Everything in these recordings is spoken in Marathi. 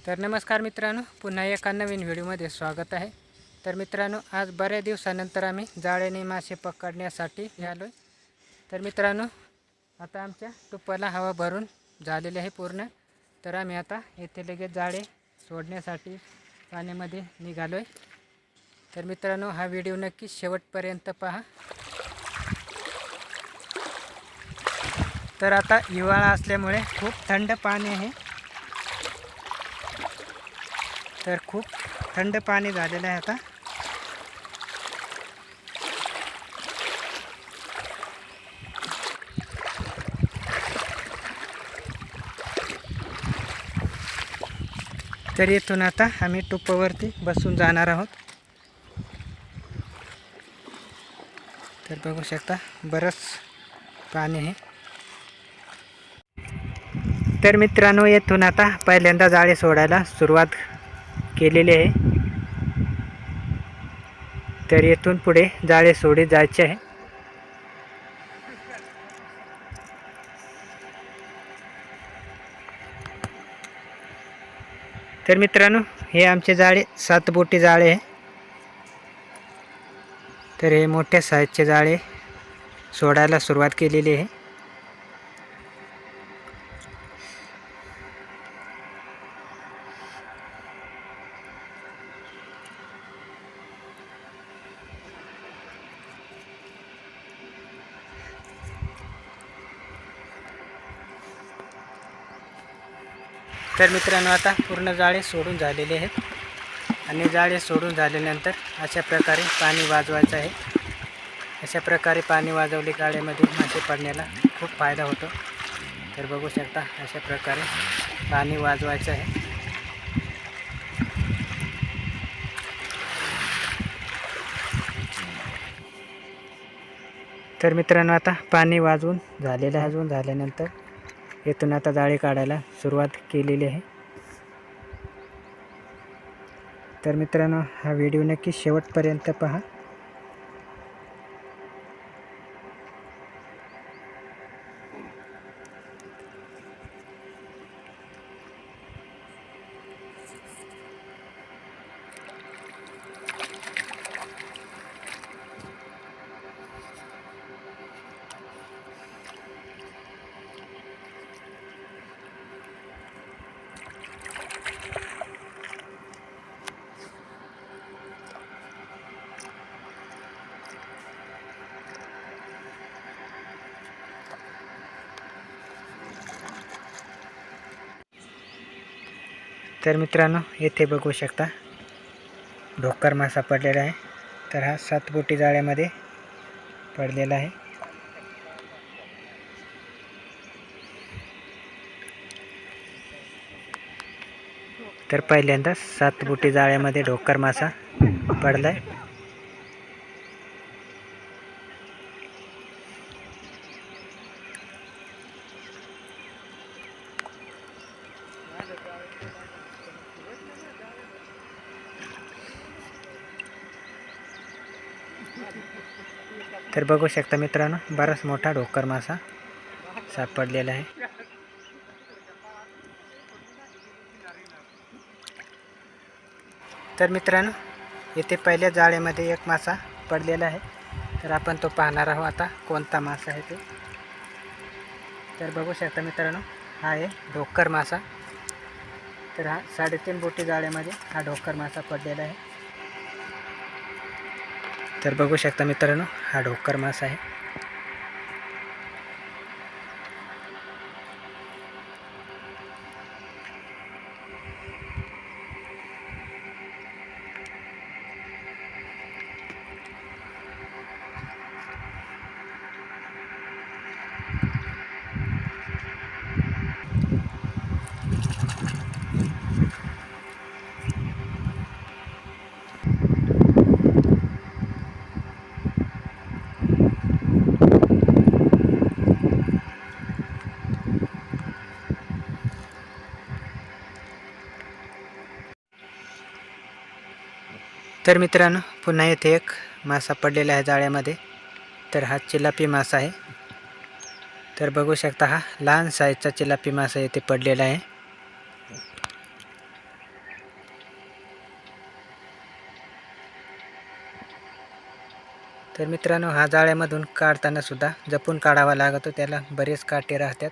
तर नमस्कार मित्रांनो, पुन्हा एका नवीन व्हिडिओमध्ये स्वागत आहे। तर मित्रांनो, आज बऱ्याच दिवसानंतर आम्ही जाळ्याने मासे पकडण्यासाठी आलो आहे। तर मित्रांनो, आता आमच्या टुप्पाला हवा भरून झालेली आहे पूर्ण। तर आम्ही आता येथे लगेच जाळे सोडण्यासाठी पाण्यामध्ये निघालो आहे। तर मित्रांनो, हा व्हिडिओ नक्की शेवटपर्यंत पहा। तर आता हिवाळा असल्यामुळे खूप थंड पाणी आहे। तर खूप थंड पाणी झालेलं आहे आता। तर इथून आता आम्ही टुप्पावरती बसून जाणार आहोत। तर बघू शकता बरंच पाणी आहे। तर मित्रांनो, येथून आता पहिल्यांदा जाळे सोडायला सुरुवात केलेली आहे। तर येथून पुढे जाळे सोडे जायचे आहे। तर मित्रांनो, हे आमचे जाळे 7 बोटी जाळे आहे। तर हे मोठ्या साईजचे जाळे सोडायला सुरुवात केलेली आहे। तर मित्रांनो, आता पूर्ण जाळे सोडून झालेले आहेत आणि जाळे सोडून झाल्यानंतर अशा प्रकारे पाणी वाजवायचं आहे। अशा प्रकारे पाणी वाजवले जाळ्यामध्ये मासे पडण्याला खूप फायदा होतो। तर बघू शकता अशा प्रकारे पाणी वाजवायचं आहे। तर मित्रांनो, आता पाणी वाजवून झाल्यानंतर येथून आता जाळे काढायला सुरुवात केलेली आहे। तर मित्रांनो, हा व्हिडिओ नक्की शेवटपर्यंत पहा। तर मित्रांनो, येथे बघू शकता ढोकर मासा पडलेला आहे। तर हा 7 बोटी जाळ्यामध्ये पडलेला आहे। तर पहिल्यांदा 7 बोटी जाळ्यामध्ये ढोकर मासा पडलाय। तर बघू शकता मित्रांनो, बराच मोठा ढोकर मासा सापडलेला आहे। तर मित्रांनो, येथे पहिल्या जाळ्यामध्ये एक मासा पडलेला आहे। तर आपण तो पाहणार आहोत आता कोणता मासा आहे ते। तर बघू शकता मित्रांनो, हा आहे ढोकर मासा। तर हा 3.5 बोटी जाळ्यामध्ये हा ढोकर मासा पडलेला आहे। तर बघू शकता मित्रांनो, हा ढोकर मासा आहे। तर मित्रांनो, पुन्हा येथे एक मासा पडलेला आहे जाळ्यामध्ये। तर हा चिलापी मासा आहे। तर बघू शकता हा लहान साईजचा चिलापी मासा येथे पडलेला आहे। तर मित्रांनो, हा जाळ्यामधून काढताना सुद्धा जपून काढावा लागतो, त्याला बरेच काटे राहतात.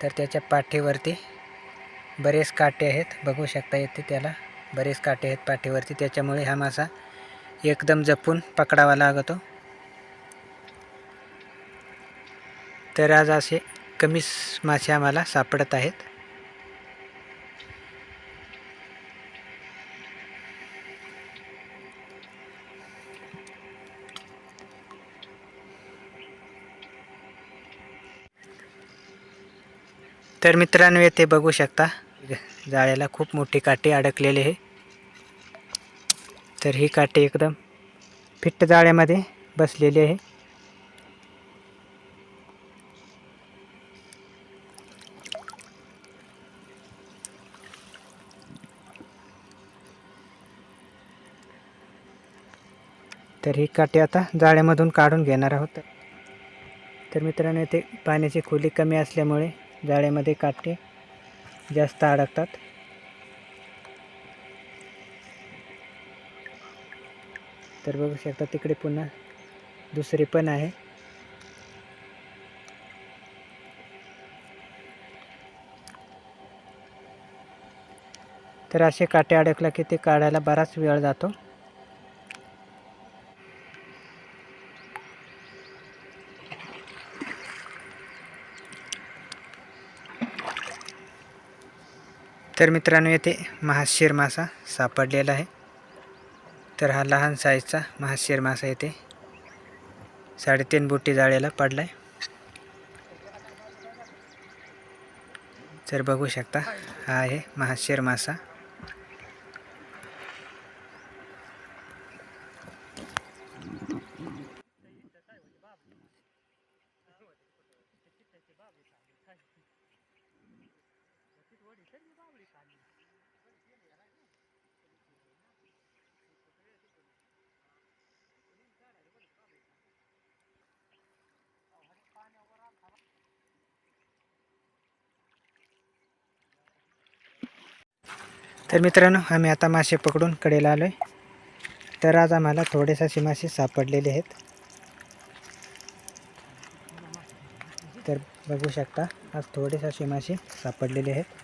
तर त्याच्या पाठीवरती बरेच काटे आहेत, बघू शकता येते त्याला बरेच काटे आहेत पाठीवरती, त्याच्यामुळे हा मासा एकदम जपून पकडावा लागतो. तर आज असे कमीच मासे आम्हाला सापडत आहेत. तर मित्रांनो, येथे बघू शकता जाळ्याला खूप मोठी काठी अडकलेली आहे. तर ही काठी एकदम फिट्ट जाळ्यामध्ये बसलेली आहे. तर ही काठी आता जाळ्यामधून काढून घेणार आहोत. तर मित्रांनो, येथे पाण्याची खोली कमी असल्यामुळे जाळ्यामध्ये काटे जास्त अडकतात. तर बघू शकता तिकडे पुन्हा दुसरी पण आहे. तर असे काटे अडकला की ते काढायला बराच वेळ जातो. तर मित्रांनो, येथे महाशीर मासा सापडलेला आहे. तर हा लहान साईजचा महाशीर मासा येथे 3.5 बोटी जाळ्याला पडलाय. तर बघू शकता हा आहे महाशीर मासा. तर मित्रांनो, आम्ही आता मासे पकडून कडेला आलोय. तर आज आम्हाला थोडेसे मासे सापडलेले आहेत. तर बघू शकता आज थोडेसे मासे सापडलेले आहेत.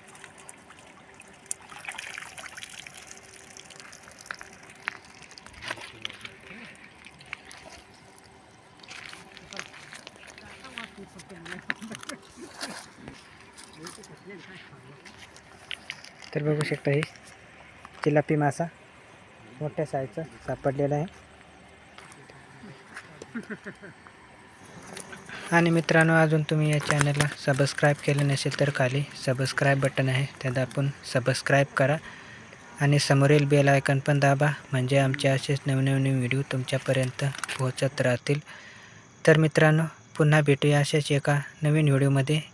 तर बघू शकता ही चिलापी मासा मोठ्या साईजचा सापडलेला आहे. आणि मित्रांनो, अजून तुम्ही या चॅनलला सबस्क्राईब केलं नसेल तर खाली सबस्क्राईब बटन आहे, त्यात आपण सबस्क्राईब करा आणि समोरील बेल आयकॉन पण दाबा, म्हणजे आमचे असेच नवनवीन व्हिडिओ तुमच्यापर्यंत पोहोचत राहतील. तर मित्रांनो, पुन्हा भेटूया अशाच एका नवीन व्हिडिओमध्ये.